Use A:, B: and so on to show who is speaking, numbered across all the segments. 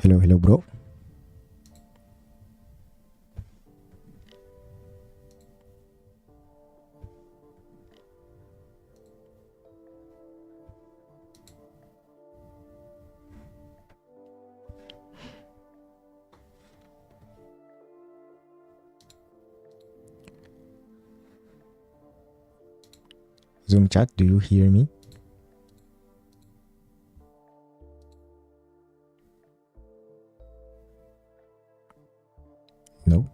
A: Hello, bro. Zoom chat, do you hear me? No.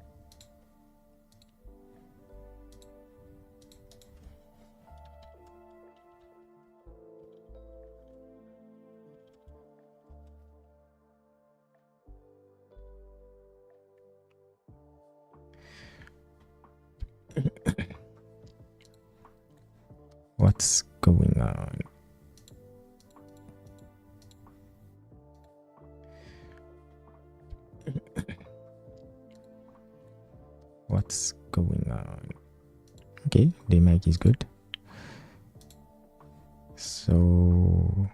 A: What's going on? What's going on? Okay, the mic is good. So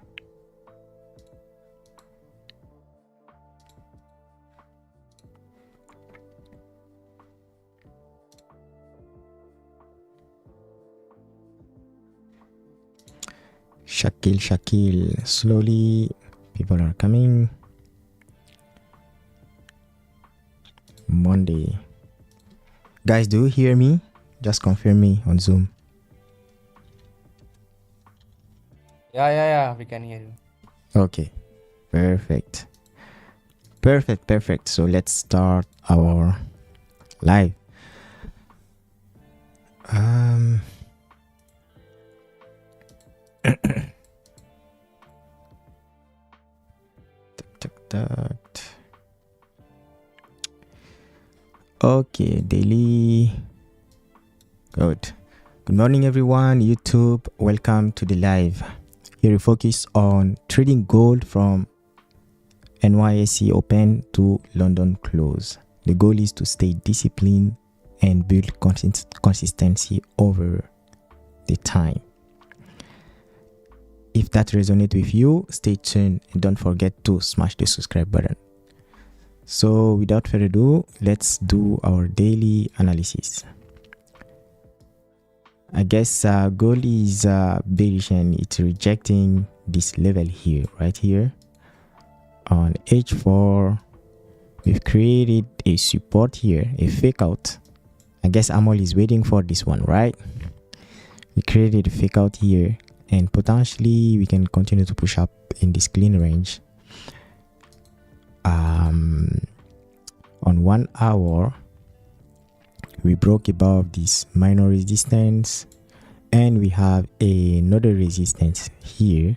A: Shakil, slowly people are coming. Monday. Guys, do you hear me? Just confirm me on Zoom.
B: Yeah, we can hear you.
A: Okay, perfect. So let's start our live. Okay, daily. Good morning, everyone. YouTube, welcome to the live. Here we focus on trading gold from NYSE Open to London close. The goal is to stay disciplined and build consistency over the time. If that resonates with you, stay tuned and don't forget to smash the subscribe button. So without further ado, let's do our daily analysis. I guess gold is bearish and it's rejecting this level here, right here on H4. We've created a support here, a fake out. I guess Amol is waiting for this one, right? We created a fake out here and potentially we can continue to push up in this clean range. On 1 hour, we broke above this minor resistance and we have another resistance here.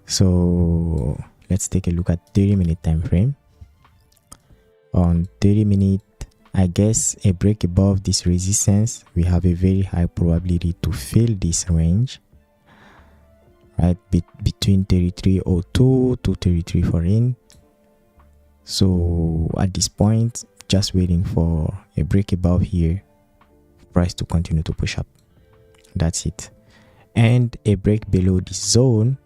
A: So let's take a look at 30-minute time frame. On 30-minute, I guess a break above this resistance, we have a very high probability to fill this range, right, between 33.02 to 33.14. So at this point, just waiting for a break above here, price to continue to push up. That's it. And a break below this zone,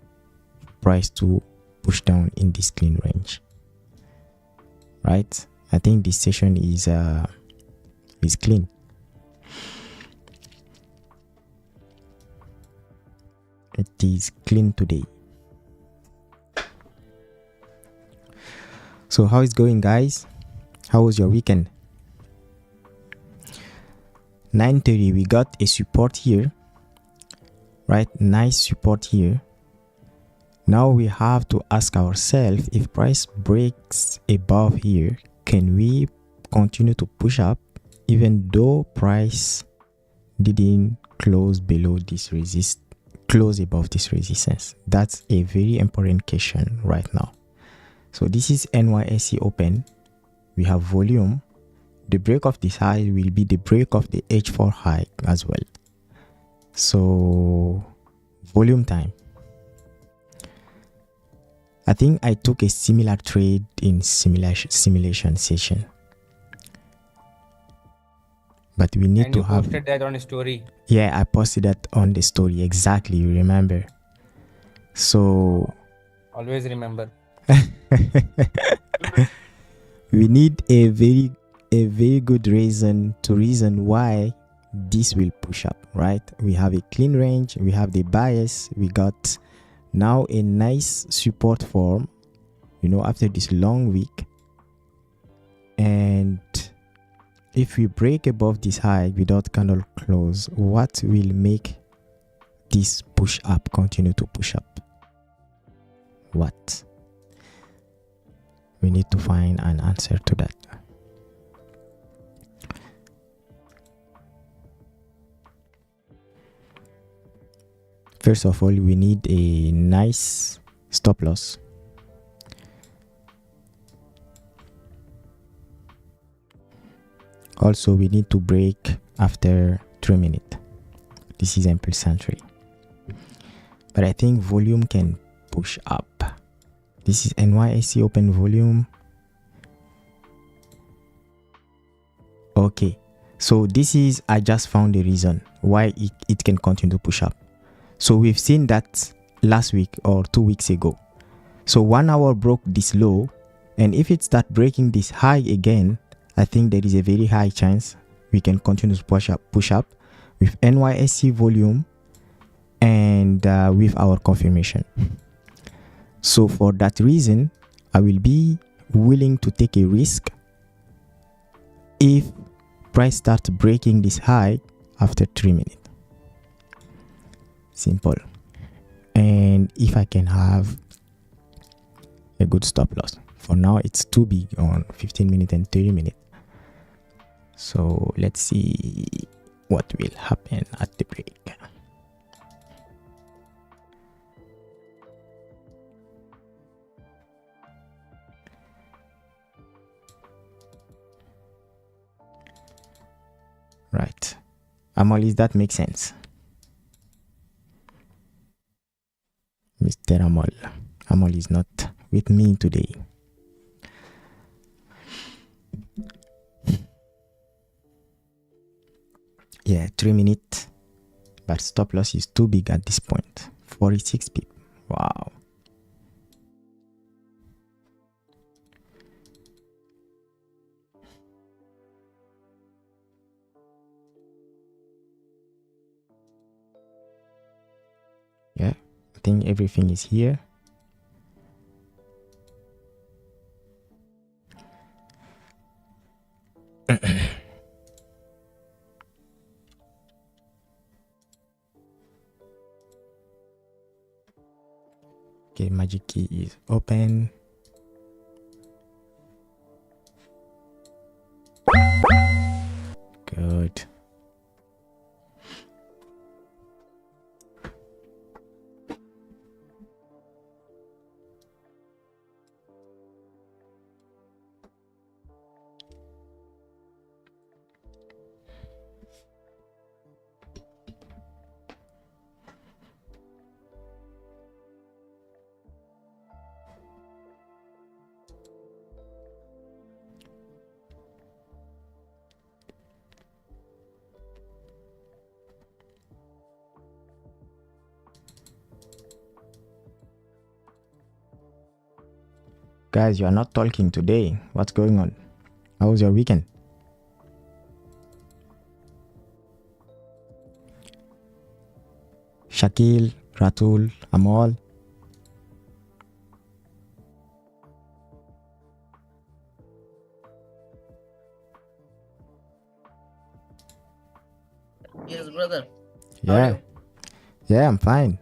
A: price to push down in this clean range, right? I think this session is clean. It is clean today. So how is it going, guys? How was your weekend? 9:30, we got a support here, right? Nice support here. Now we have to ask ourselves, if price breaks above here, can we continue to push up even though price didn't close below this close above this resistance? That's a very important question right now. So this is NYSE Open. We have volume. The break of this high will be the break of the H4 high as well. So volume time. I think I took a similar trade in simulation session. But we need to have...
B: And you posted that on a story.
A: Yeah, I posted that on the story. Exactly, you remember. So...
B: Always remember.
A: We need a very good reason why this will push up, right? We have a clean range, we have the bias, we got now a nice support form, you know, after this long week. And if we break above this high without candle close, what will make this push up continue to push up? What? We need to find an answer to that. First of all, we need a nice stop loss. Also, we need to break after 3 minutes. This is ample entry. But I think volume can push up. This is NYSE Open volume. Okay, so this is, I just found a reason why it can continue to push up. So we've seen that last week or 2 weeks ago. So 1 hour broke this low, and if it starts breaking this high again, I think there is a very high chance we can continue to push up with NYSE volume and with our confirmation. So for that reason, I will be willing to take a risk if price starts breaking this high after 3 minutes. Simple. And if I can have a good stop loss. For now, it's too big on 15 minutes and 30 minutes. So let's see what will happen at the break. Right. Amolis, that makes sense. Mr. Amol. Amol is not with me today. Yeah, 3 minutes. But stop loss is too big at this point. 46 pip. Wow. Yeah, I think everything is here. Okay, magic key is open. Good. Guys, you are not talking today. What's going on? How was your weekend? Shakil, Ratul, Amol.
C: Yes, brother.
A: Yeah. Yeah, I'm fine.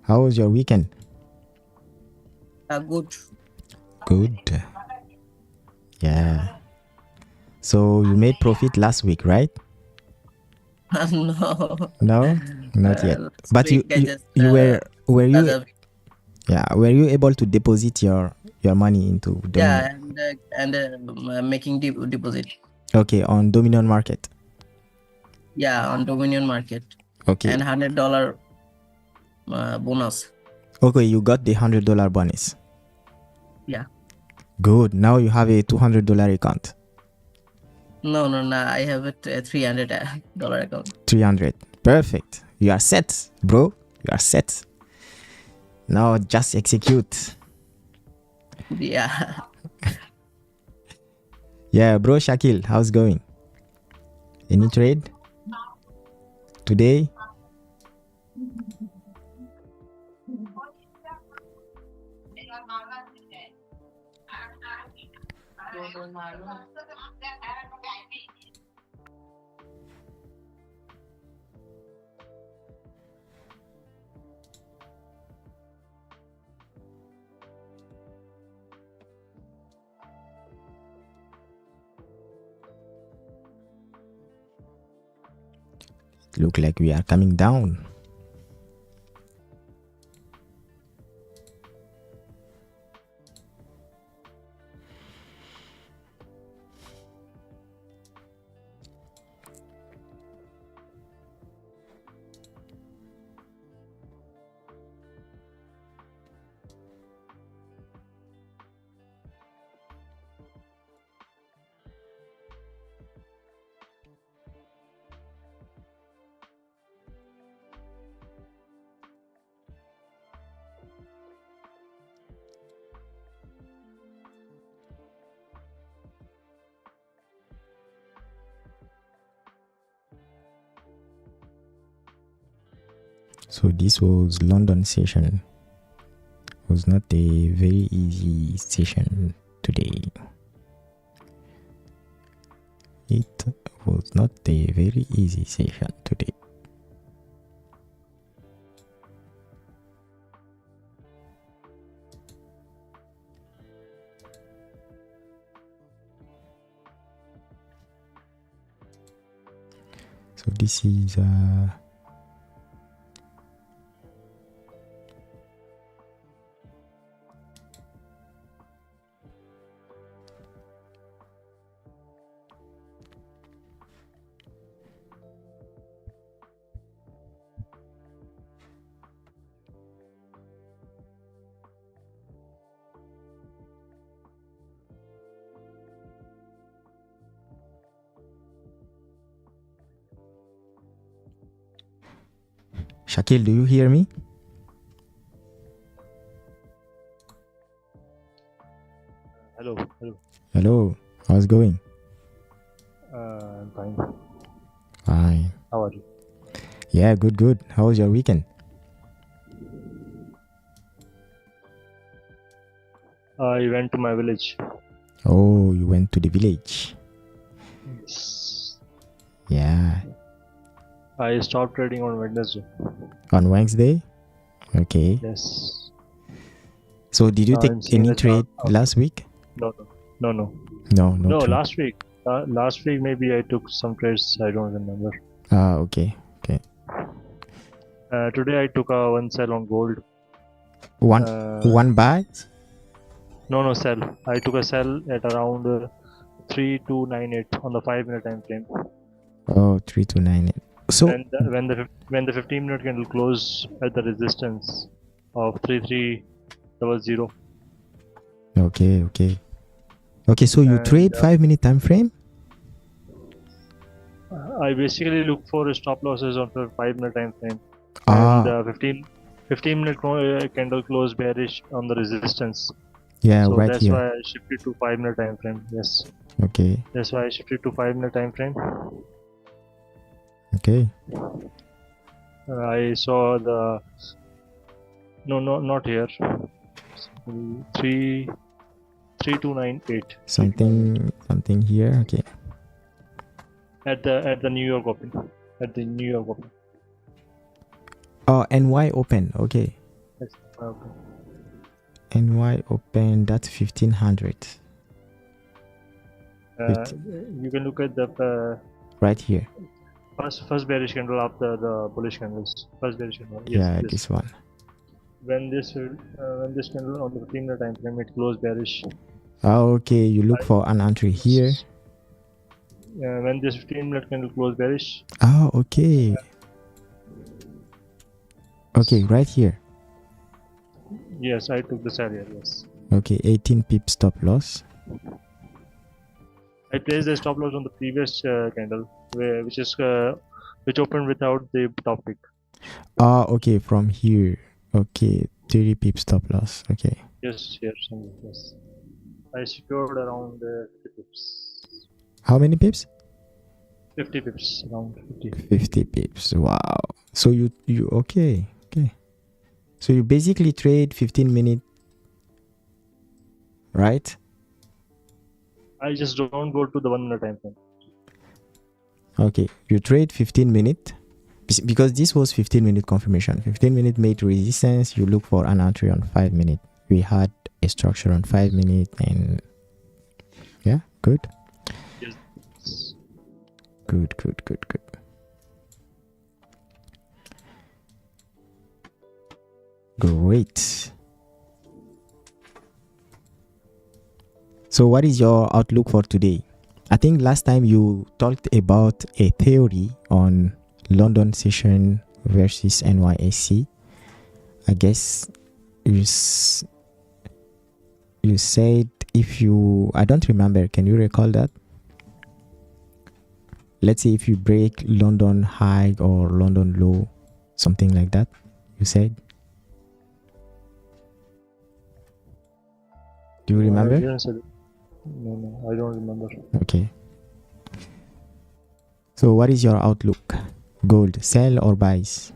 A: How was your weekend?
C: Good.
A: Good. Yeah. So you made profit last week, right?
C: No.
A: No, not yet.
C: Last
A: But
C: week I just,
A: you were you
C: other-
A: were you able to deposit your money into Dominion?
C: yeah, and making deposit.
A: Okay, on Dominion market.
C: Yeah, on Dominion market.
A: Okay.
C: And $100 bonus.
A: Okay, you got the $100 bonus.
C: Yeah.
A: Good. Now you have a $200 account.
C: No. I have a $300 account.
A: 300. Perfect. You are set, bro. You are set. Now just execute.
C: Yeah.
A: Yeah, bro Shakil, how's going? Any trade today? Look like we are coming down. So this was London session. It was not a very easy session today. It was not a very easy session today. So this is Shakil, do you hear me?
D: Hello.
A: Hello, how's it going?
D: I'm fine.
A: Fine.
D: How are you?
A: Yeah, good. How was your weekend?
D: I went to my village.
A: Oh, you went to the village.
D: Yes.
A: Yeah.
D: I stopped trading on Wednesday.
A: On Wednesday? Okay.
D: Yes.
A: So did you
D: I'm
A: take
D: seeing
A: any
D: the
A: trade
D: chart.
A: last week?
D: No.
A: No trade.
D: Last week. Last week maybe I took some trades. I don't remember.
A: Ah, okay.
D: Today I took one sell on gold.
A: One buy?
D: No, sell. I took a sell at around 3298 on the 5-minute time frame.
A: Oh, 3298. So
D: when the 15-minute candle closed at the resistance of 3300.
A: Okay, so you trade 5-minute time frame?
D: I basically look for stop losses on the 5-minute time frame.
A: Ah.
D: And 15-minute candle closed bearish on the resistance.
A: Yeah,
D: So
A: right
D: that's
A: here.
D: why I shifted to 5-minute time frame. Yes.
A: Okay.
D: That's why I shifted to 5-minute time frame.
A: Okay.
D: I saw the not here. 3298.
A: Something here. Okay.
D: At the New York Open.
A: Oh, NY Open. Okay.
D: Yes. Okay.
A: NY Open. That's 1500.
D: You can look at the
A: right here.
D: First bearish candle after the bullish candles. First bearish candle. Yes,
A: yeah, this one.
D: When this candle on the 15-minute time frame it closed bearish.
A: Okay, you look for an entry here.
D: When this 15-minute candle closed bearish.
A: Oh, okay. Okay, right here.
D: Yes, I took this area. Yes.
A: Okay, 18 pip stop loss.
D: I placed the stop loss on the previous candle, which opened without the top pick.
A: Ah, okay, from here. Okay, 30 pips stop loss. Okay.
D: Yes, yes. I secured around 50 pips.
A: How many pips?
D: 50 pips, around 50.
A: 50 pips. Wow. So you okay. So you basically trade 15 minute, right?
D: I just don't go to the 1 minute time frame.
A: Okay. You trade 15 minute because this was 15 minute confirmation. 15 minute made resistance. You look for an entry on 5 minute. We had a structure on 5 minute and yeah, good.
D: Yes.
A: Good. Great. So what is your outlook for today? I think last time you talked about a theory on London session versus NYSE. I guess you said I don't remember, can you recall that? Let's say if you break London high or London low, something like that, you said. Do you remember?
D: I didn't say that. No, I don't remember.
A: Okay. So what is your outlook? Gold, sell or buys?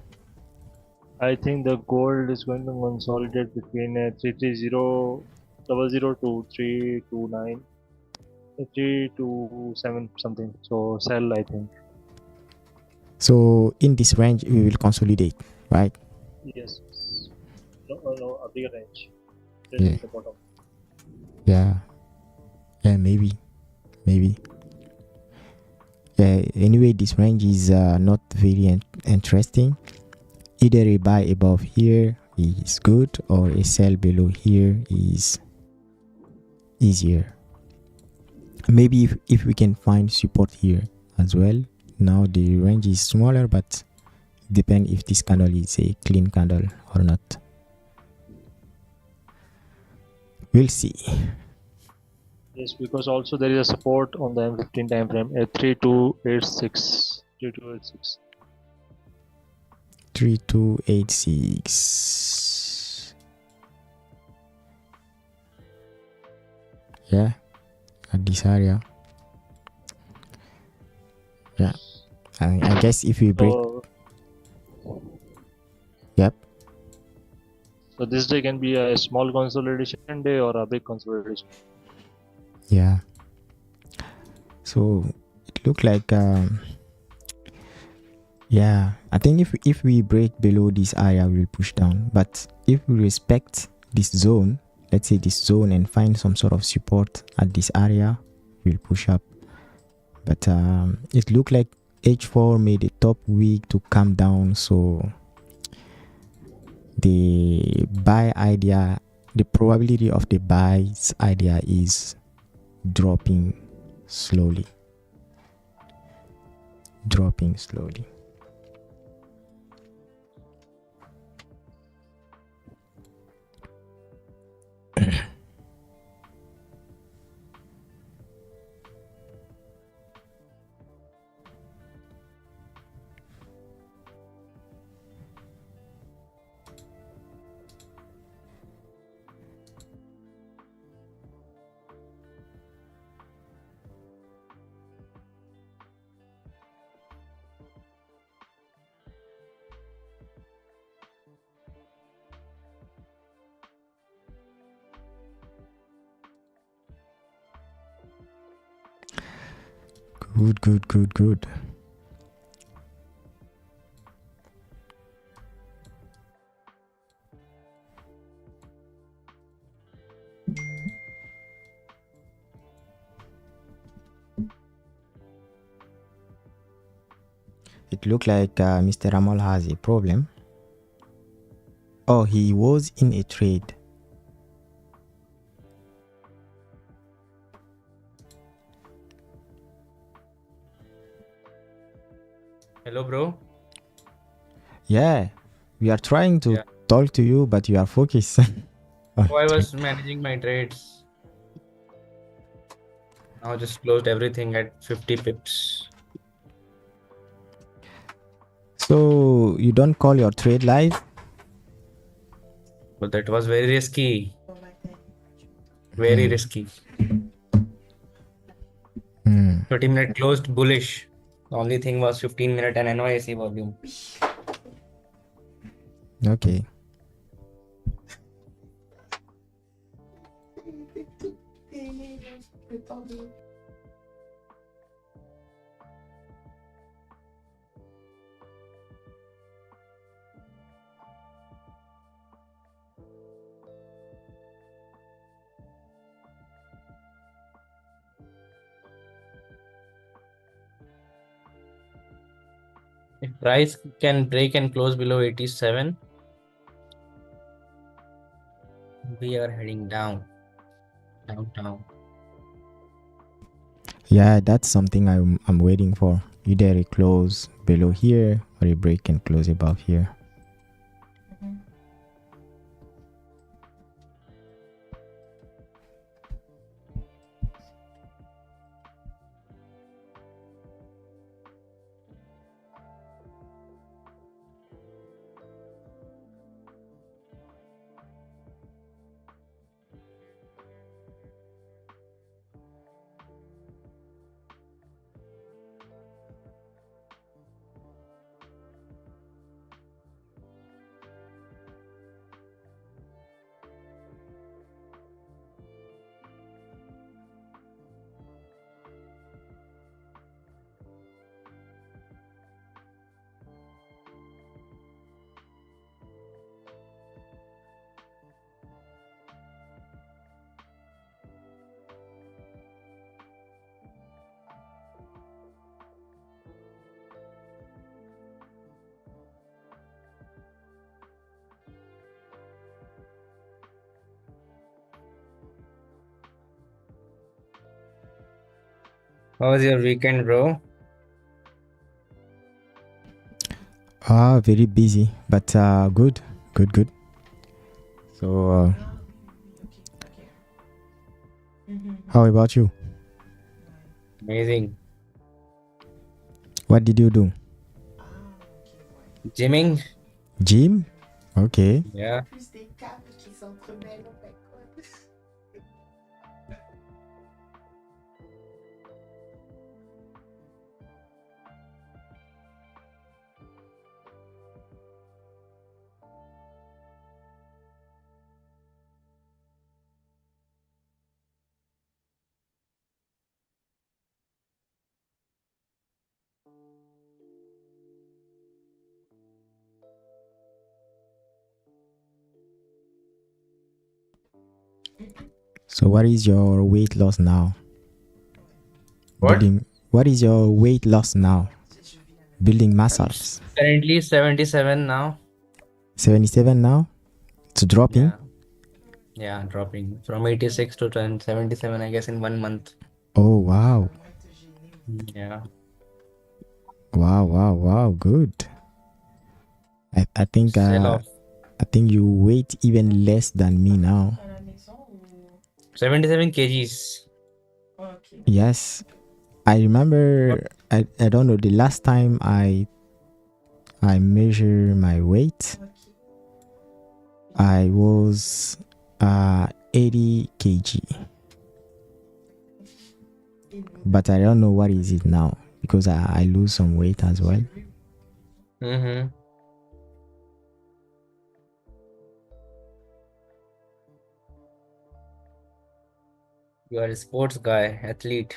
D: I think the gold is going to consolidate between 330 to 329, 327 something. So sell, I think.
A: So in this range, we will consolidate, right?
D: Yes. No, a bigger range. This
A: Yeah.
D: is the bottom.
A: Yeah, maybe. Anyway, this range is not very interesting. Either a buy above here is good or a sell below here is easier. Maybe if we can find support here as well. Now the range is smaller, but depend if this candle is a clean candle or not. We'll see.
D: Yes, because also there is a support on the M15 time frame at 3286. 3286.
A: 3286. Yeah, at this area. Yeah, I guess if we break. Yep.
D: So this day can be a small consolidation day or a big consolidation.
A: Yeah. So it looked like yeah, I think if we break below this area, we'll push down. But if we respect this zone, let's say this zone, and find some sort of support at this area, we'll push up. But it looked like H4 made a top week to come down, so the buy idea, the probability of the buys idea is dropping slowly. Good. It looked like Mr. Ramal has a problem. Oh, he was in a trade.
B: Hello, bro.
A: Yeah, we are trying to talk to you, but you are focused.
B: Oh, I was managing my trades. Now just closed everything at 50 pips.
A: So you don't call your trade live?
B: But that was very risky. Very risky. 30-minute closed bullish. The only thing was 15-minute and NYSE volume.
A: Okay.
B: If price can break and close below 87, we are heading down. Down.
A: Yeah, that's something I'm waiting for. Either a close below here or a break and close above here.
B: How was your weekend, bro?
A: Very busy, but good. So how about you?
B: Amazing.
A: What did you do?
B: Gymming?
A: Gym? Okay.
B: Yeah.
A: So what is your weight loss now?
B: What?
A: What is your weight loss now? Building muscles.
B: Currently 77 now.
A: 77 now? It's dropping?
B: Yeah, dropping from 86 to 77, I guess, in 1 month.
A: Oh, wow.
B: Yeah.
A: Wow. Good. I think
B: Sell off.
A: I think you weight even less than me now.
B: 77 kgs.
A: Yes. I remember I don't know the last time I measure my weight. I was 80 kg. But I don't know what is it now because I lose some weight as well.
B: Mm-hmm. You are a sports guy, athlete.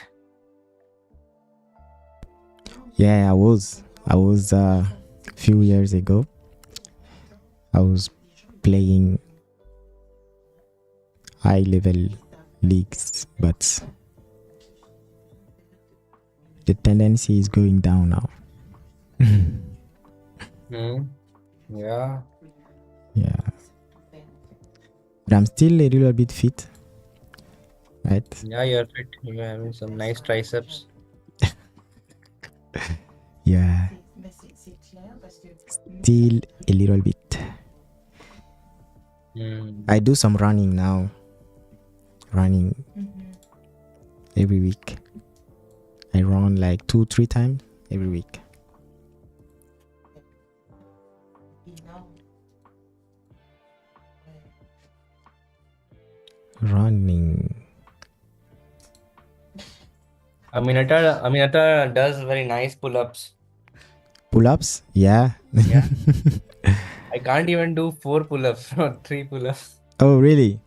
A: Yeah, I was a few years ago. I was playing high level leagues, but the tendency is going down now.
B: Yeah.
A: Yeah. But I'm still a little bit fit. Right?
B: Yeah, you're fit. You're having some nice triceps.
A: Yeah. Still a little bit. I do some running now. Running every week. I run like 2-3 times every week. running.
B: Aminata does very nice pull-ups.
A: Pull-ups? Yeah.
B: Yeah. I can't even do 4 pull-ups or 3 pull-ups.
A: Oh, really?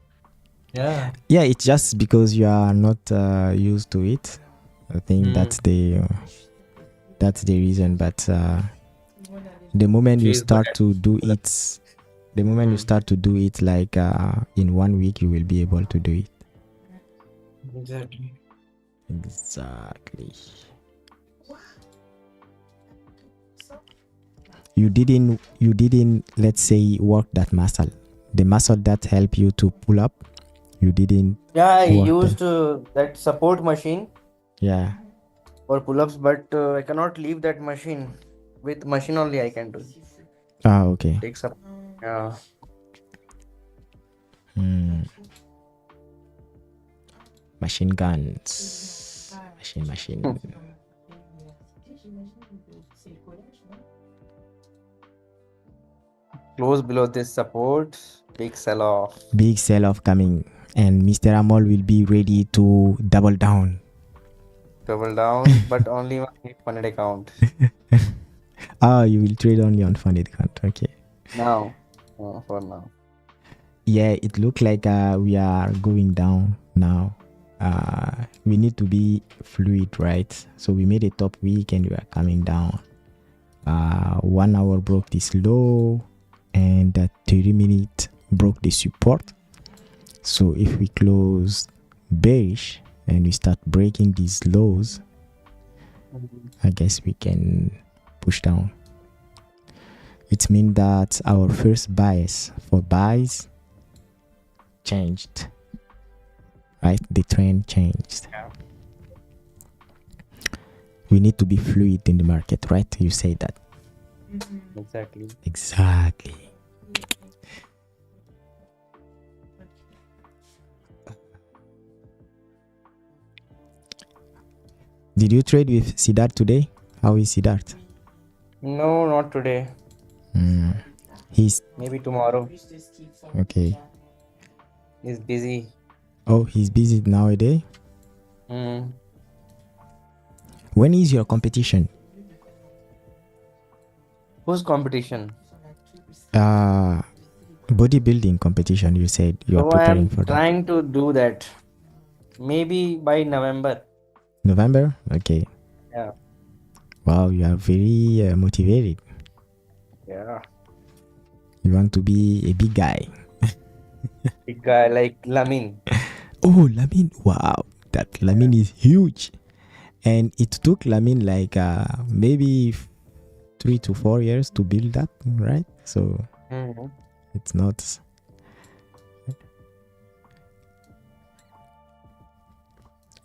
B: Yeah.
A: Yeah, it's just because you are not used to it. I think that's the reason. But the moment you
B: She's good
A: start
B: at
A: to do
B: pull-ups.
A: it, the moment you start to do it, like in 1 week, you will be able to do it.
B: Exactly.
A: Exactly. You didn't, let's say, work that muscle. The muscle that help you to pull up, you didn't
B: Yeah, I
A: work
B: used
A: them.
B: that support machine
A: Yeah.
B: for pull-ups, but I cannot leave that machine. With machine only I can do.
A: Ah, okay.
B: Takes up. Yeah.
A: Machine guns. Machine.
B: Close below this support, big sell-off.
A: Big sell-off coming, and Mr. Amol will be ready to double down.
B: Double down, but only on the funded account.
A: You will trade only on funded account. Okay.
B: Now, for now.
A: Yeah, it looked like we are going down now. We need to be fluid, right? So we made a top week and we are coming down. 1 hour broke this low, and the 30-minute broke the support. So if we close bearish and we start breaking these lows, I guess we can push down. It means that our first bias for buys changed, right? The trend changed.
B: Yeah.
A: We need to be fluid in the market, right? You say that.
B: Exactly.
A: Exactly. Did you trade with Siddharth today? How is Siddharth?
B: No, not today.
A: He's
B: Maybe tomorrow.
A: okay.
B: He's busy.
A: Oh, he's busy nowadays. When is your competition?
B: Whose competition?
A: Bodybuilding competition. You said you are
B: So I
A: preparing
B: am
A: for that.
B: trying to do that. Maybe by November.
A: November? Okay.
B: Yeah.
A: Wow, you are very motivated.
B: Yeah.
A: You want to be a big guy.
B: Big guy like Lamin.
A: Oh, Lamin. Wow. That Lamin is huge. And it took Lamin like maybe 3 to 4 years to build that, right? So it's not.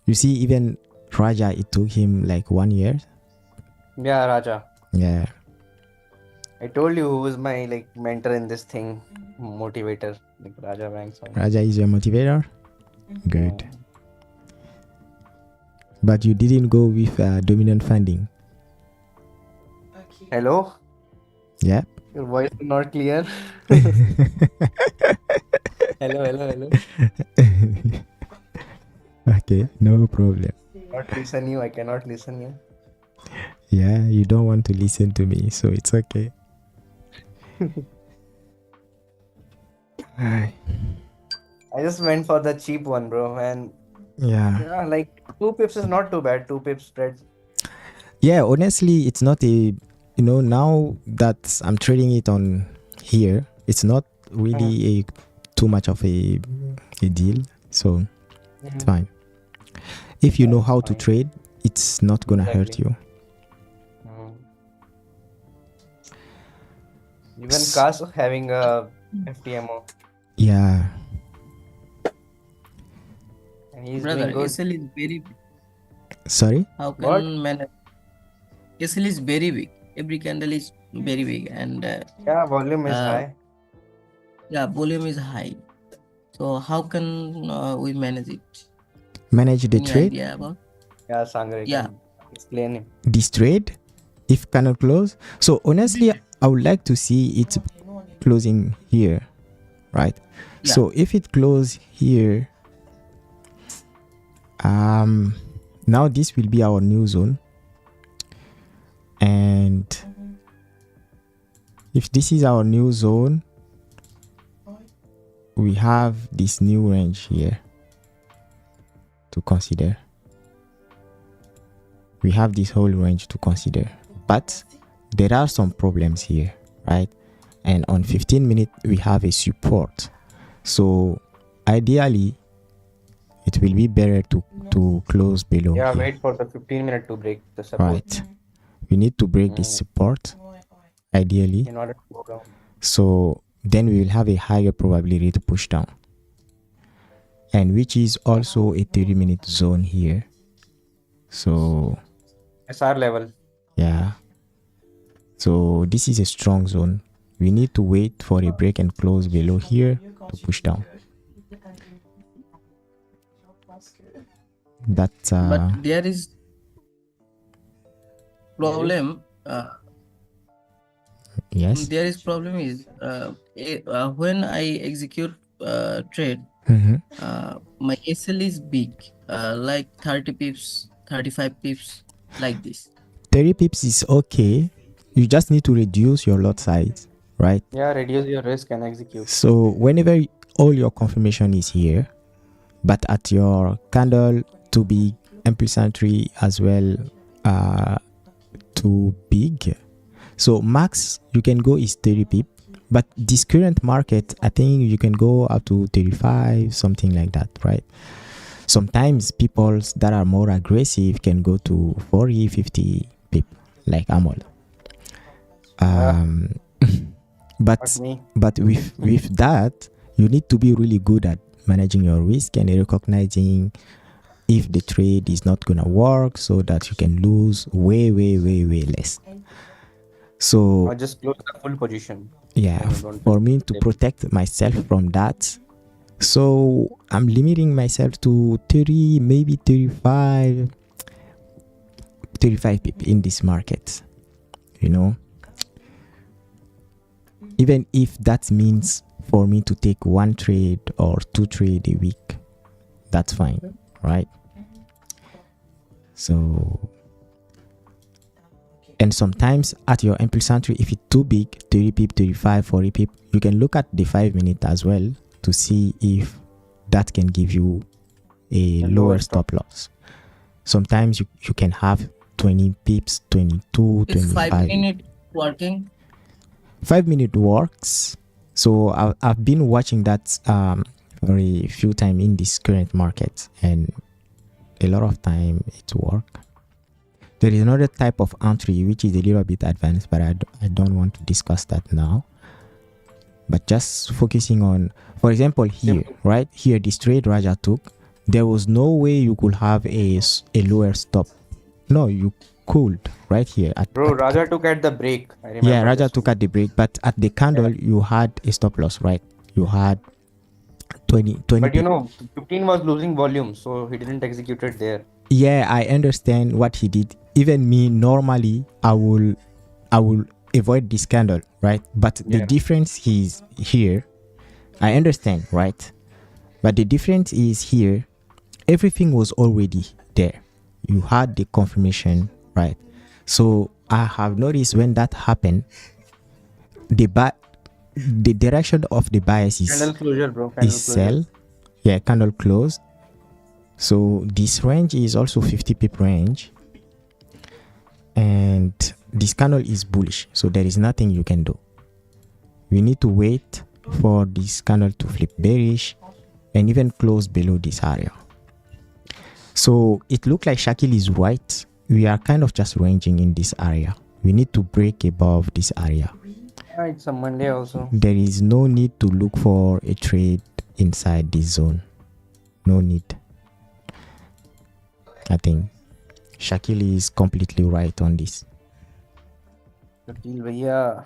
A: You see, even Raja, it took him like 1 year.
B: Yeah, Raja.
A: Yeah.
B: I told you who was my mentor in this thing, motivator, like Raja Banks.
A: Raja is your motivator? Good. But you didn't go with dominant funding.
B: Hello?
A: Yeah.
B: Your voice is not clear. Hello.
A: Okay, no problem.
B: Not listen you. I cannot listen you.
A: Yeah, you don't want to listen to me, so it's okay.
B: I just went for the cheap one, bro, and
A: Yeah,
B: like 2 pips is not too bad. 2 pips spread.
A: yeah, honestly, it's not a, now that I'm trading it on here, it's not really a too much of a deal, so it's fine. If you know how to trade, it's not gonna hurt you.
B: Even Kas having a FTMO,
A: Yeah.
B: and he's
C: Brother,
B: doing good.
C: SL is very big.
A: Sorry?
C: How
B: What?
C: can manage? SL is very big. Every candle is very big, and
B: Yeah, volume is high.
C: yeah, volume is high. So how can we manage it?
A: Manage the
C: Any
A: trade?
C: idea about?
B: Yeah, Sangaré
C: Yeah.
B: can explain him.
A: This trade, if cannot close. So honestly, I would like to see it closing here, right?
C: Yeah.
A: So if it close here Now this will be our new zone, and if this is our new zone, we have this new range here to consider. We have this whole range to consider, but there are some problems here, right? And on 15 minutes we have a support, so ideally it will be better to close below
B: Yeah,
A: here.
B: wait for the 15-minute to break the support
A: Right, we need to break this support ideally,
B: in order to go down.
A: so then we will have a higher probability to push down, and which is also a 30-minute zone here. So
B: SR level.
A: yeah, so this is a strong zone. We need to wait for a break and close below here to push down. That's
C: But there is problem.
A: yes.
C: There is problem is when I execute trade, my SL is big, like 30 pips, 35 pips, like this.
A: 30 pips is okay. You just need to reduce your lot size, right?
B: Yeah, reduce your risk and execute.
A: So whenever all your confirmation is here, but at your candle too big, amplitude as well too big, so max you can go is 30 pip, but this current market I think you can go up to 35, something like that, right? Sometimes people that are more aggressive can go to 40, 50 pip, like Amol. But
B: Not me.
A: with that, you need to be really good at managing your risk and recognizing if the trade is not gonna work, so that you can lose way less. So
B: Or just close the full position.
A: yeah,
B: And you don't
A: for me to
B: flip.
A: protect myself from that, so I'm limiting myself to 30, maybe 35 pip in this market, you know. Even if that means for me to take one trade or two trade a week, that's fine, right? So, and sometimes at your amplitude, if it's too big, 30 pip, 35, 40 pip, you can look at the 5 minute as well to see if that can give you a lower stop loss. Sometimes you can have 20 pips, 22,
C: Is
A: 25.
C: 5 minute working?
A: 5 minute works. So I've been watching that for a few times in this current market, and a lot of time it work. There is another type of entry which is a little bit advanced, but I don't want to discuss that now. But just focusing on, for example, here, right here, this trade Raja took, there was no way you could have a lower stop. No, you could right here.
B: Bro, Raja took at the break. I remember.
A: Yeah, Raja
B: this.
A: took at the break, but at the candle you had a stop loss, right? You had 20.
B: But you know, 15 was losing volume, so he didn't execute it there.
A: Yeah, I understand what he did. Even me, normally I will avoid this candle, right? But the difference is here. I understand, right? But the difference is here. Everything was already there. You had the confirmation, right? So I have noticed when that happened, the direction of the bias is
B: Candle closure, bro. Candle
A: is sell. Yeah, candle closed. So this range is also 50 pip range, and this candle is bullish, so there is nothing you can do. We need to wait for this candle to flip bearish and even close below this area. So it looks like Shakil is right. We are kind of just ranging in this area. We need to break above this area.
B: Yeah, it's a Monday also.
A: There is no need to look for a trade inside this zone. No need. I think Shakil is completely right on this.
B: Shakil bhaiya.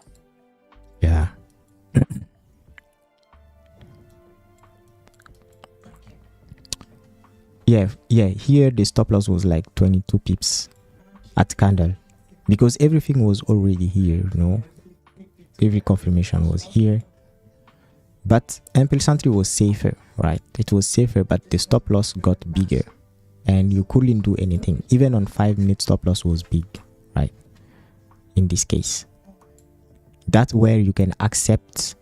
A: Yeah. yeah, here the stop loss was like 22 pips at candle, because everything was already here, you know. Every confirmation was here, but ample sentry was safer, right? It was safer, but the stop loss got bigger. and you couldn't do anything. Even on 5-minute stop loss was big, right? In this case, that's where you can accept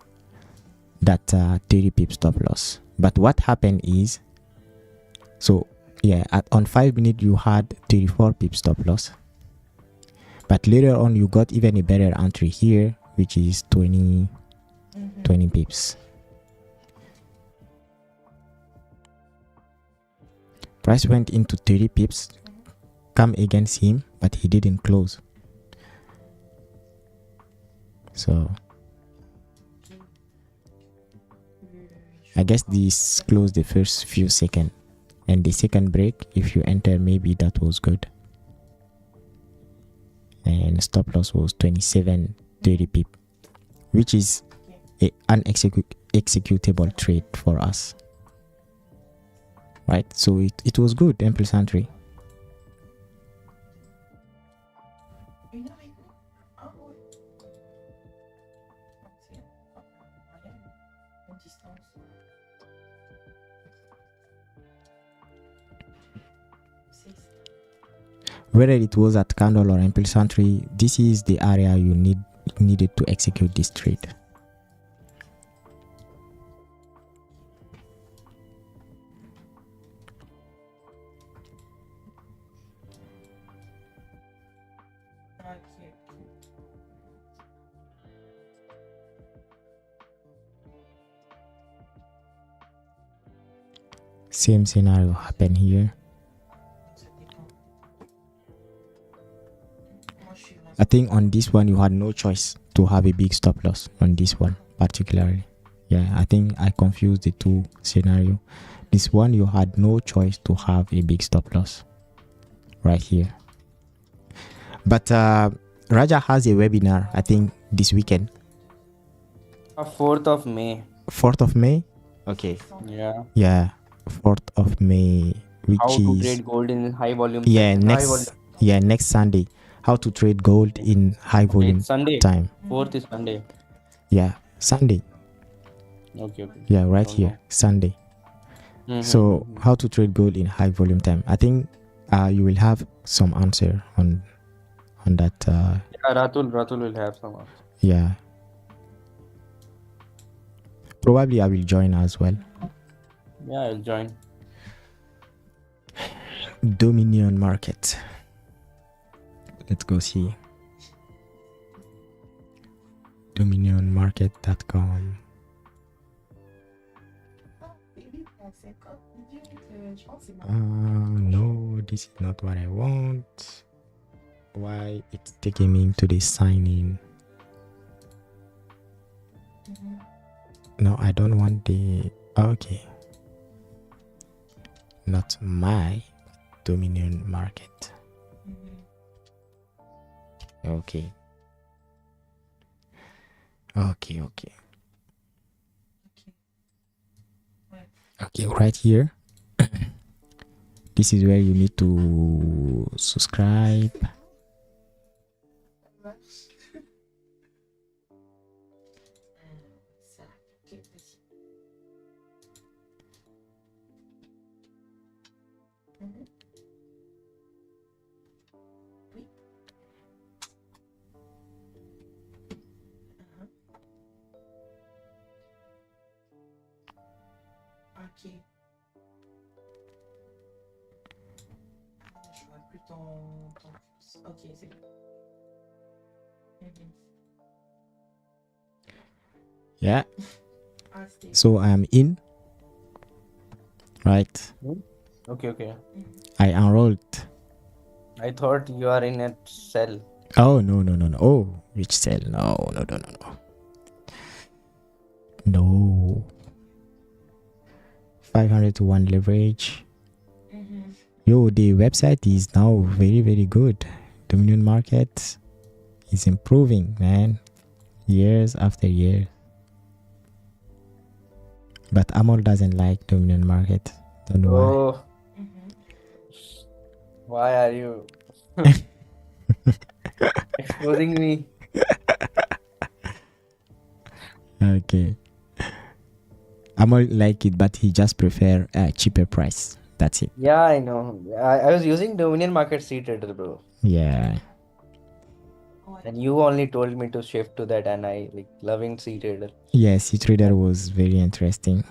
A: that 30 pip stop loss. But what happened is, so yeah, on 5 minutes you had 34 pip stop loss, but later on you got even a better entry here, which is 20 pips. Price went into 30 pips, come against him, but he didn't close. So I guess this closed the first few seconds, and the second break, if you enter, maybe that was good. And stop loss was 27.30 pip, which is an executable trade for us, right? So it was good, impulse entry. Whether it was at candle or impulse entry, this is the area you needed to execute this trade. Same scenario happened here. I think on this one you had no choice to have a big stop loss on this one particularly. Yeah, I think I confused the two scenario. This one you had no choice to have a big stop loss right here. But Raja has a webinar, I think this weekend.
B: 4th of May.
A: 4th of May? Okay.
B: Yeah.
A: Yeah, 4th of May, which
B: How to
A: is
B: trade gold in high volume.
A: yeah,
B: high volume.
A: next Sunday. How to trade gold in high volume
B: It's Sunday.
A: time.
B: 4th is Sunday.
A: Yeah, Sunday.
B: Okay.
A: Yeah, right here, Sunday. So how to trade gold in high volume time. I think you will have some answer on that.
B: Yeah, Ratul will have some answer.
A: Yeah. Probably I will join as well.
B: Yeah, I'll join.
A: Dominion market. Let's go see. Dominionmarket.com. No, this is not what I want. Why it's taking me to the sign in? No, I don't want the. Okay. Not my Dominion market. Okay. Okay, right here. This is where you need to subscribe.
E: Ok. Je vois plus ton... Ok, c'est bon.
A: Yeah. So I'm in. Right.
B: Okay.
A: I enrolled.
B: I thought you are in a cell.
A: Oh no. Oh, which cell? No. No. 500 to 1 leverage. Yo, the website is now very, very good. Dominion market is improving, man. Years after year. But Amol doesn't like Dominion market. Don't know why.
B: Why are you exposing me?
A: Okay. Amol like it, but he just prefer a cheaper price. That's it.
B: Yeah, I know. I was using Dominion Market C Trader, bro.
A: Yeah.
B: And you only told me to shift to that, and I like loving C Trader.
A: Yeah, C Trader was very interesting.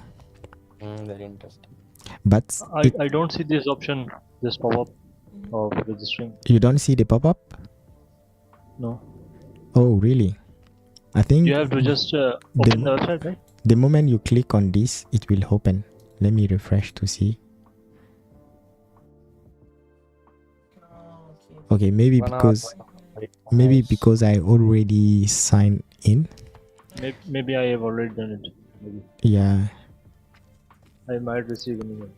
B: Very interesting.
A: But
D: I don't see this option, this pop-up of registering.
A: you don't see the pop-up?
D: No.
A: Oh, really? I think
D: You have to just open the website, right?
A: the moment you click on this, it will open. Let me refresh to see. Okay, maybe because I already signed in.
D: Maybe I have already done it. Maybe.
A: Yeah.
D: I might receive an email.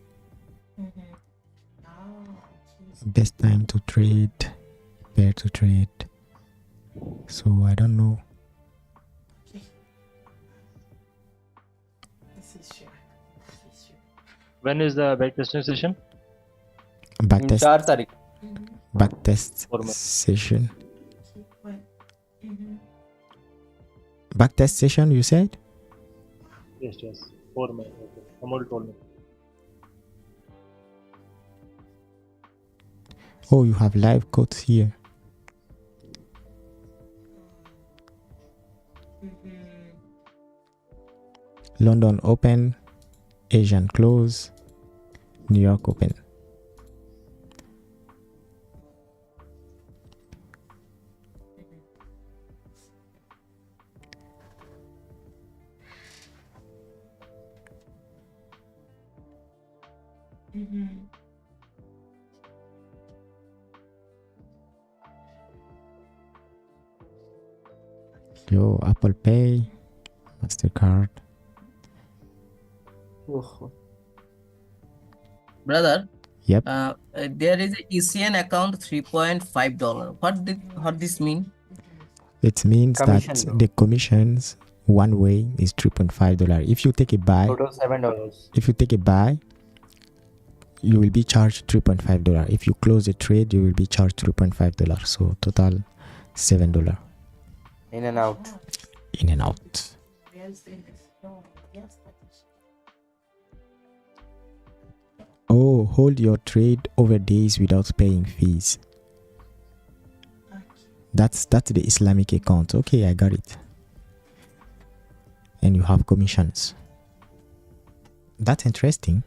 A: Best time to trade, where to trade. So I don't know.
D: When is the backtesting session?
A: Backtest
B: 4 तारीख.
A: backtest session. Backtest session, you said?
D: Yes. 4 May. Okay. Amol told me.
A: Oh, you have live codes here. London Open, Asian Close, New York Open. Yo, Apple Pay, MasterCard.
C: Brother,
A: Yep.
C: there is a ECN account $3.5. What this mean?
A: It means
B: Commission,
A: that
B: bro.
A: the commissions one way is $3.5. If you take a buy,
B: Total $7.
A: if you take a buy, you will be charged $3.5. If you close the trade, you will be charged $3.5. So total $7
B: In and out.
A: in and out. Oh, hold your trade over days without paying fees. That's the Islamic account. Okay, I got it. And you have commissions. That's interesting.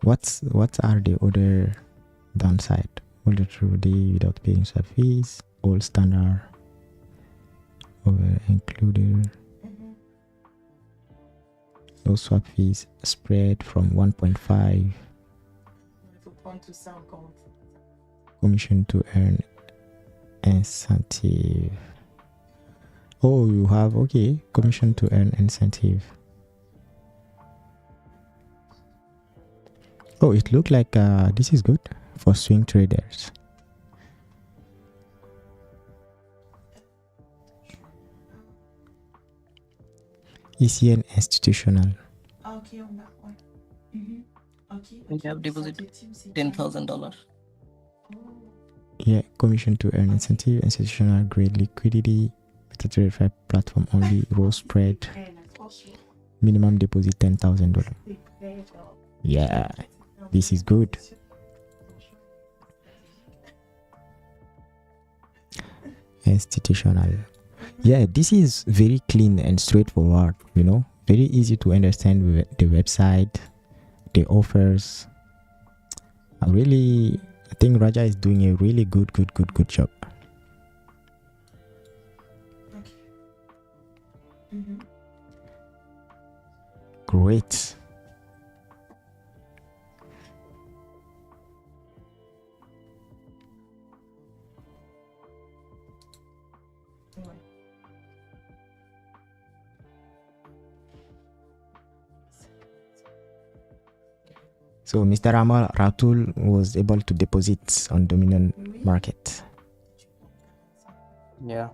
A: What are the other downside? Hold it through day without paying sub fees. All standard. Over included. No swap fees. Spread from 1.5. Commission to earn incentive. Oh, you have, okay, commission to earn incentive. Oh, it looked like this is good for swing traders. ECN institutional.
E: Okay, on that one. Okay.
C: We have deposited $10,000.
A: Yeah, commission to earn incentive, institutional grade liquidity, MetaTrader platform only, row spread, minimum deposit $10,000. Yeah, this is good. Institutional. Yeah, this is very clean and straightforward, you know, very easy to understand the website, the offers. I think Raja is doing a really good job. Great. So Mr. Ratul was able to deposit on Dominion market.
B: Yeah.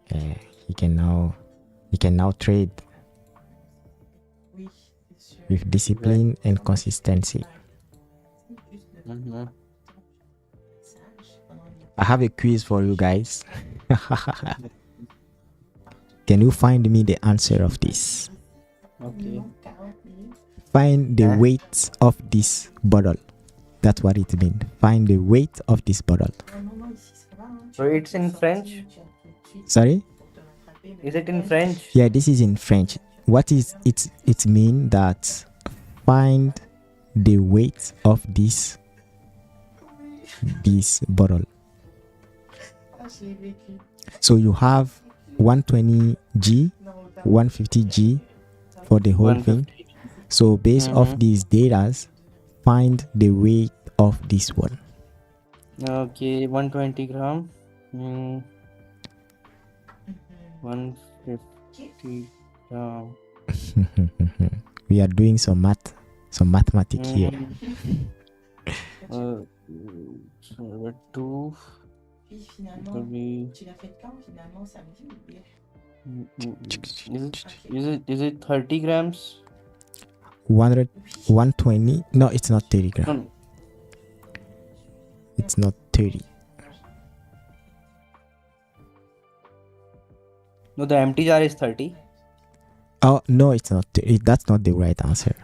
A: He can now trade with discipline and consistency. I have a quiz for you guys. Can you find me the answer of this?
B: Okay.
A: find the weight of this bottle. That's what it means. Find the weight of this bottle.
B: So it's in French?
A: Sorry?
B: Is it in French?
A: Yeah, this is in French. What is it? It means that find the weight of this bottle. So you have 120G, 150G for the whole thing. So based off these data, find the weight of this one.
B: Okay, 120 gram. 150 gram.
A: We are doing some mathematics here.
B: Two. Is it 30 grams?
A: 120. No, it's not 30 grams.
B: No.
A: It's not 30.
B: No, the empty jar is 30.
A: Oh, no, it's not 30. That's not the right answer.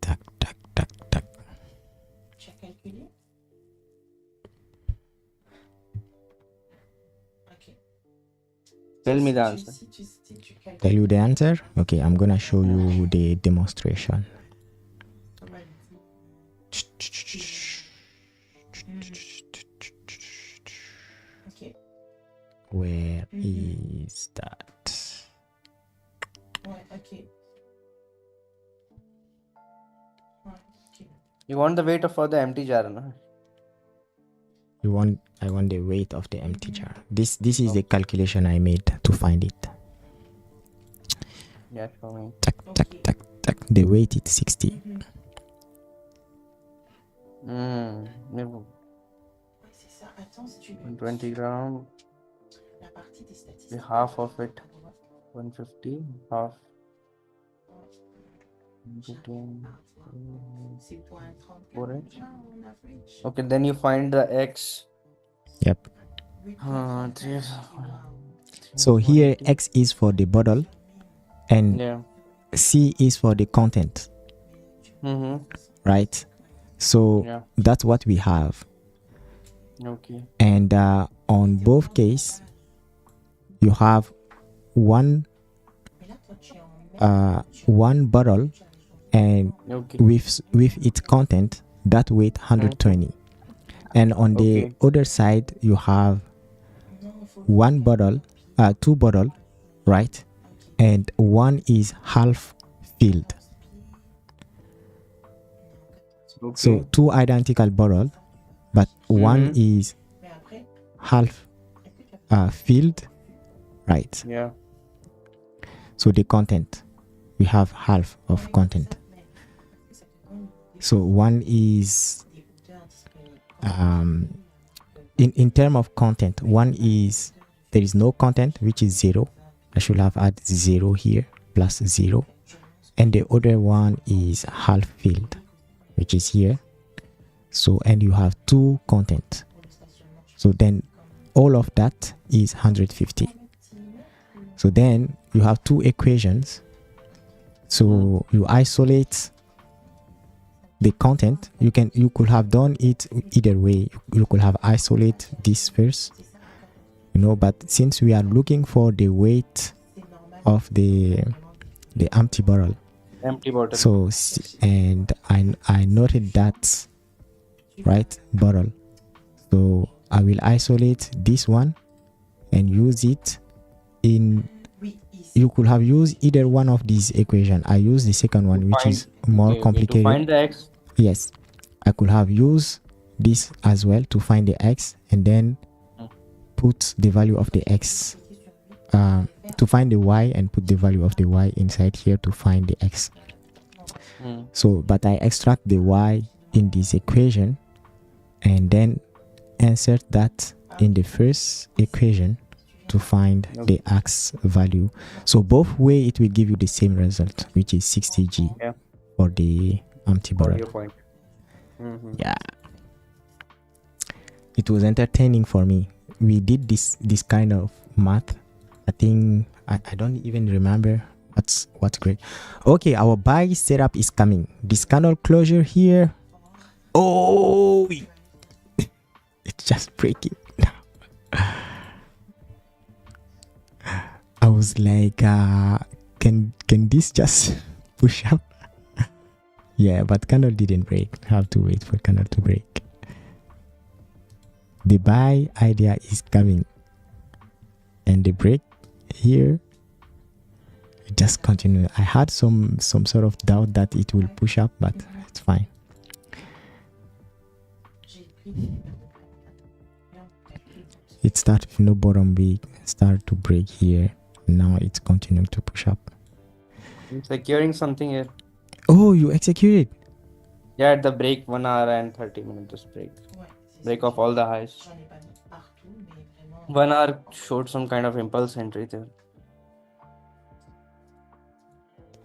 A: Tac.
B: Tell me the answer.
A: Tell you the answer? Okay, I'm gonna show you the demonstration. Where is that?
B: You want the weight for the empty jar, no?
A: I want the weight of the empty jar. This is the calculation I made to find it.
B: Yeah, show me.
A: Tac. The weight is 60.
B: 20 gram. The half of it. 150. Half. 4H. Okay, then you find the X.
A: Yep. So here X is for the bottle and C is for the content. Right? So that's what we have.
B: Okay.
A: And on both cases, you have one bottle and with its content that weight 120. And on the other side, you have one bottle, two bottle, right? And one is half filled. So two identical bottle, but one is half filled, right?
B: Yeah.
A: So the content, we have half of content. So one is in term of content, one is there is no content, which is 0. I should have added 0 here, plus 0. And the other one is half filled, which is here. So, and you have two content. So then all of that is 150. So then you have two equations. So you isolate the content. You could have done it either way. You could have isolate this first, but since we are looking for the weight of the empty bottle. So, and I noted that, right, bottle. So I will isolate this one and use it in. You could have used either one of these equations. I use the second one, which is more complicated.
B: To find the X.
A: Yes, I could have used this as well to find the X and then put the value of the X. To find the Y and put the value of the Y inside here to find the X. So, but I extract the Y in this equation and then insert that in the first equation to find the X value. So both way it will give you the same result, which is 60G for the empty bottle. Yeah. It was entertaining for me. we did this kind of math. I think I don't even remember what's great. Okay, our buy setup is coming. This candle closure here. Oh, it's just breaking. I was like, can this just push up? Yeah, but candle didn't break. Have to wait for candle to break. The buy idea is coming, and the break here just continue. I had some sort of doubt that it will push up, but it's fine. It started with no bottom, we start to break here. Now it's continuing to push up.
B: I'm securing something here.
A: Oh, you executed.
B: Yeah, at the break, 1 hour and 30 minutes break. Break off all the highs. 1 hour showed some kind of impulse entry there.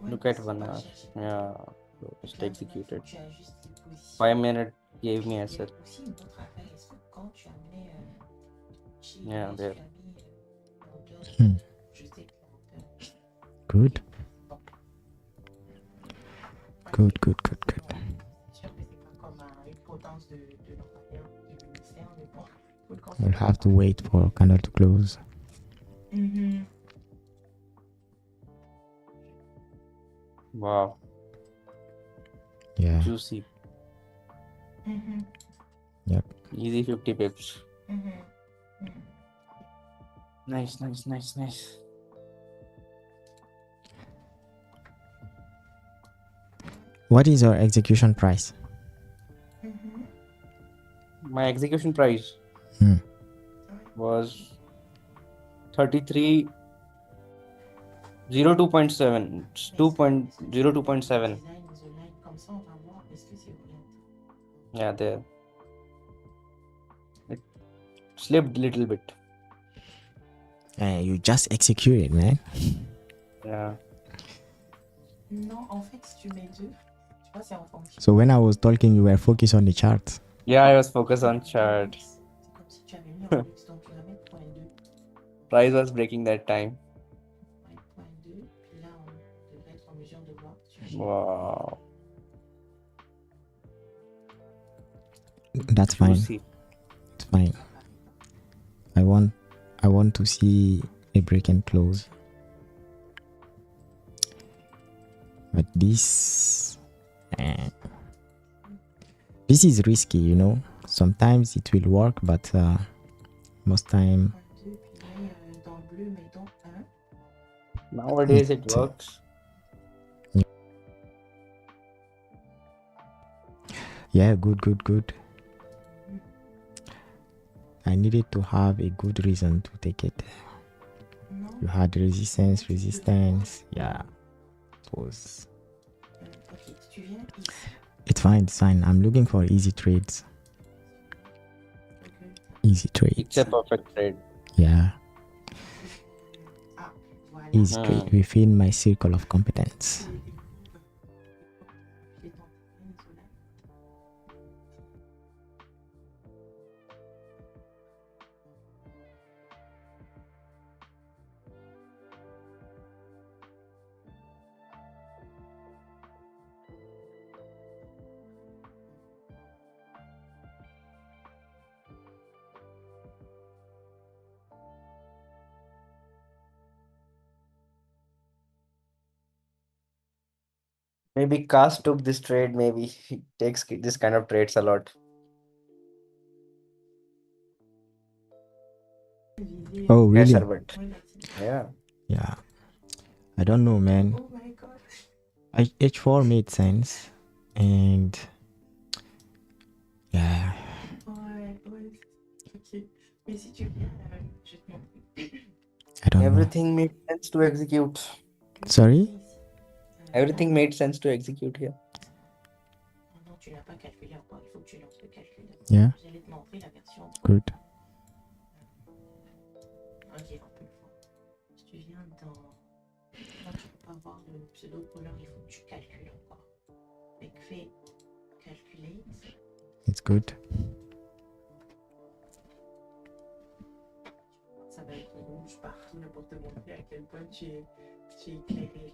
B: Look at 1 hour. Yeah, just executed. 5 minutes gave me asset. Yeah, there.
A: Good. Good. We'll have to wait for candle to close.
B: Wow.
A: Yeah.
B: Juicy.
A: Yep.
B: Easy 50 pips. Nice.
A: What is your execution price?
B: My execution price was 33 02.7. 02.7. Yeah, there. It slipped a little bit.
A: You just executed, man.
B: Yeah.
A: So when I was talking, you were focused on the chart.
B: Yeah, I was focused on chart. Price was breaking that time. Wow.
A: That's fine.
B: Juicy.
A: It's fine. I want to see a break and close. But this is risky, you know. Sometimes it will work, but most time
B: Nowadays it works.
A: Yeah, good. I needed to have a good reason to take it. You had resistance. Yeah, it was. It's fine. I'm looking for easy trades.
B: It's a perfect trade.
A: Yeah. Easy trade within my circle of competence.
B: Maybe Cast took this trade. Maybe he takes this kind of trades a lot.
A: Oh, really?
B: Yes, Herbert. Yeah.
A: Yeah. I don't know, man. H4 made sense, and yeah. I don't know.
B: Everything made sense to execute.
A: Sorry?
B: Everything made sense to execute here.
A: Yeah. Good. It's good.
E: téléphone, j'ai éclairé.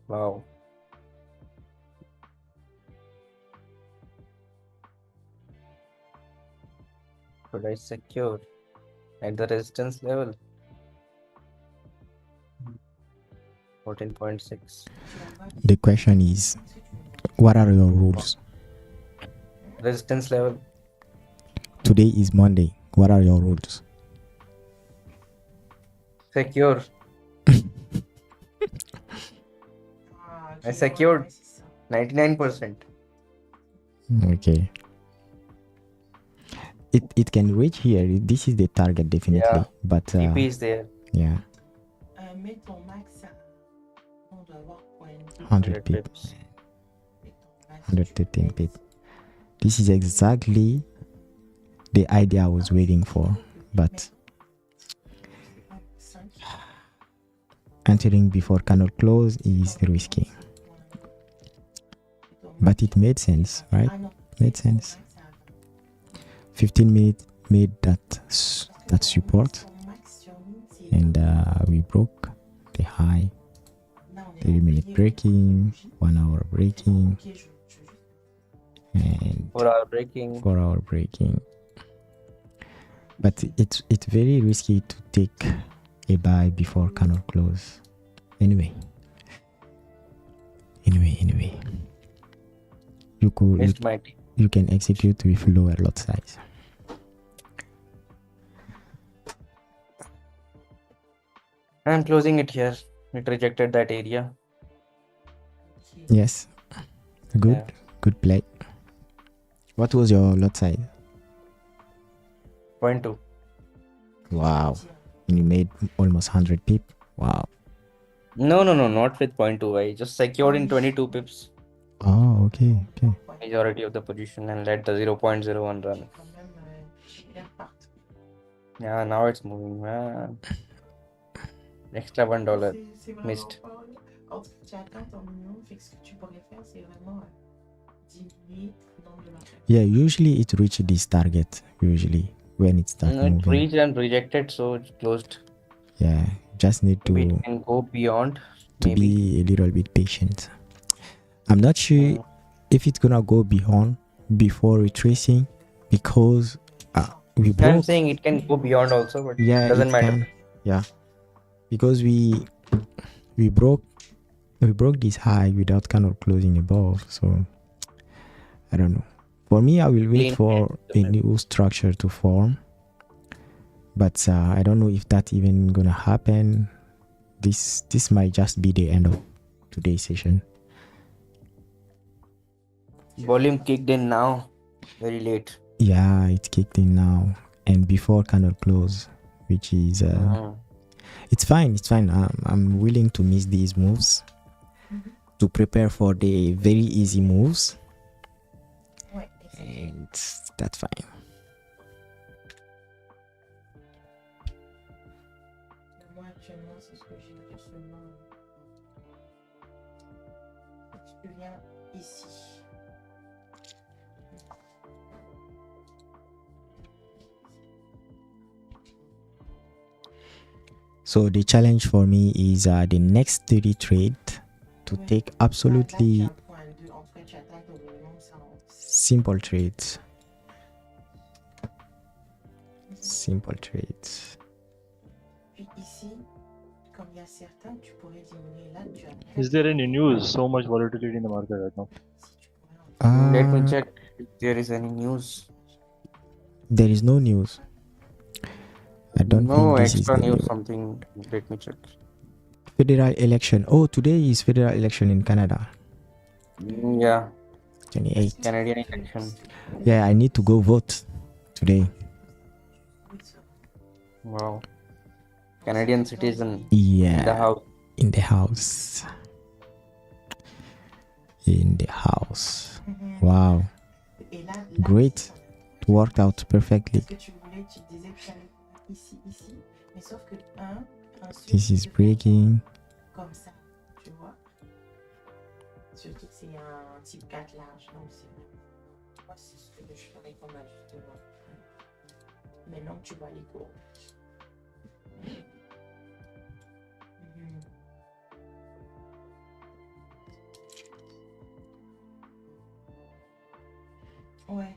B: Wow. Should I secure at the resistance level? 14.6.
A: The question is, what are your rules?
B: Resistance level.
A: Today is Monday. What are your rules?
B: Secure. I secured 99%.
A: Okay. It can reach here. This is the target definitely.
B: Yeah.
A: But
B: TP is there.
A: yeah,
E: Mets ton max à. On doit avoir
A: 100 pips,
B: pips.
A: 113 pips. This is exactly the idea I was waiting for, but entering before candle close is risky. But it made sense, right? Made sense. 15 minutes made that support, and we broke the high. 30-minute breaking, 1 hour breaking, and
B: 4 hour breaking.
A: 4 hour breaking. But it's very risky to take a buy before candle close. Anyway.
B: Missed my T.
A: You can execute with lower lot size.
B: I'm closing it here. It rejected that area.
A: Yes. Good.
B: Yeah.
A: Good play. What was your lot size?
B: 0.2.
A: Wow. And you made almost 100 pip. Wow.
B: No, not with 0.2. I just secured in 22 pips.
A: Oh, okay.
B: Majority of the position and let the 0.01 run. Yeah, now it's moving, man. Extra $1 missed.
E: En tout cas, tu atteins ton minimum, fait que ce que tu pourrais faire, c'est vraiment diminuer ton nombre de marques.
A: Yeah, usually it reaches this target, usually, when it starts
B: It
A: moving.
B: reached and rejected, so it closed.
A: Yeah, just need
B: Maybe
A: to
B: it can go beyond.
A: be a little bit patient. I'm not sure if it's gonna go beyond before retracing, because we broke.
B: I'm saying it can go beyond also, but
A: Yeah,
B: doesn't
A: it
B: matter.
A: can. Yeah, because we broke this high without kind of closing above. So I don't know. For me, I will wait for a new structure to form, but I don't know if that's even gonna happen. This might just be the end of today's session.
B: Volume kicked in now, very late.
A: Yeah, it kicked in now and before candle close, which is it's fine. I'm willing to miss these moves to prepare for the very easy moves, and that's fine.
E: Moi, actuellement, c'est ce que j'ai vu seulement. Tu viens ici.
A: So the challenge for me is the next 30 trade to
E: Ouais.
A: take
E: Là, tu
A: absolutely
E: as point 2. En tout cas, tu attaques au minimum 100.
A: simple trades. Simple trades.
E: Puis ici, comme il y a certains, tu pourrais diminuer. Là, tu as
D: Is there any news? So much volatility in the market right now.
E: Si tu pourrais en
B: Let me
A: Uh,
B: check if there is any news.
A: there is no news. I don't
B: No
A: think this is
B: extra
A: the
B: news,
A: news.
B: something. Let me check.
A: Federal election. Oh, today is federal election in Canada.
B: Yeah,
A: 28.
B: Canadian election.
A: Yeah, I need to go vote today.
B: Wow. Canadian citizen
A: Yeah.
B: in the house.
A: In the house. In the house. Wow.
E: Et là,
A: Great. It worked out perfectly.
E: ce que tu voulais, tu disais que tu allais ici, ici. Mais sauf que ensuite,
A: This is
E: tu fais
A: breaking.
E: comme ça, tu vois. Surtout que c'est un type 4 large. Donc, moi, c'est ce que je ferais comme ajustement. Maintenant, tu vois les courbes. Ouais.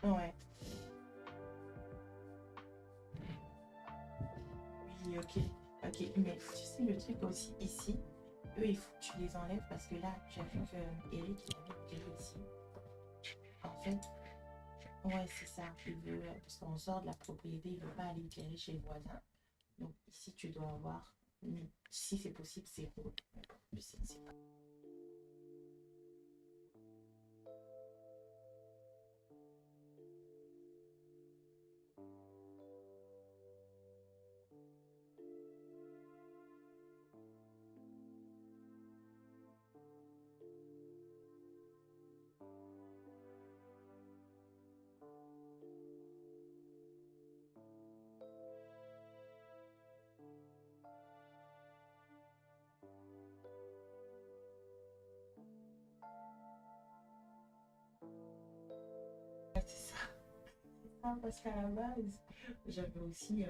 E: Ouais. Oui, ok. Ok, mais tu sais, le truc aussi ici, eux, il faut que tu les enlèves parce que là, j'ai vu que Eric, il avait éclairé ici. En fait, ouais, c'est ça. Il veut, parce qu'on sort de la propriété, il veut pas aller éclairer chez le voisin. Donc ici, tu dois avoir, si c'est possible, c'est rouge. Je sais pas. C'est ça. C'est ça, parce qu'à la base, j'avais aussi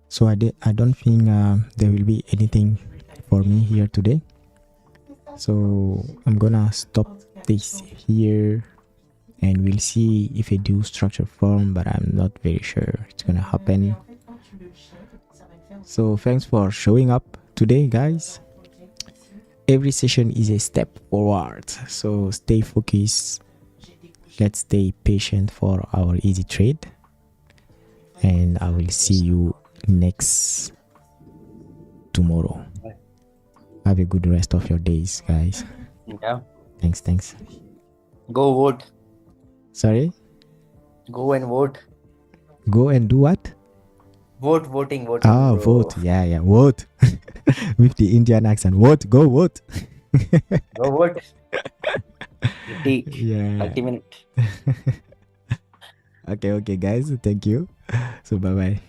A: So I don't think there will be anything for me here today. So I'm gonna stop this here and we'll see if I do structure form, but I'm not very sure it's gonna happen. So thanks for showing up today, guys. Every session is a step forward, so stay focused. Let's stay patient for our easy trade, and I will see you next tomorrow. Have a good rest of your days, guys.
B: Yeah.
A: Thanks.
B: Go vote.
A: Sorry?
B: Go and vote.
A: Go and do what?
B: Voting.
A: Ah,
B: bro.
A: vote. Yeah, vote. With the Indian accent. Go vote.
B: Go vote. 30
A: Yeah.
B: minutes.
A: Okay, guys. Thank you. So, bye-bye.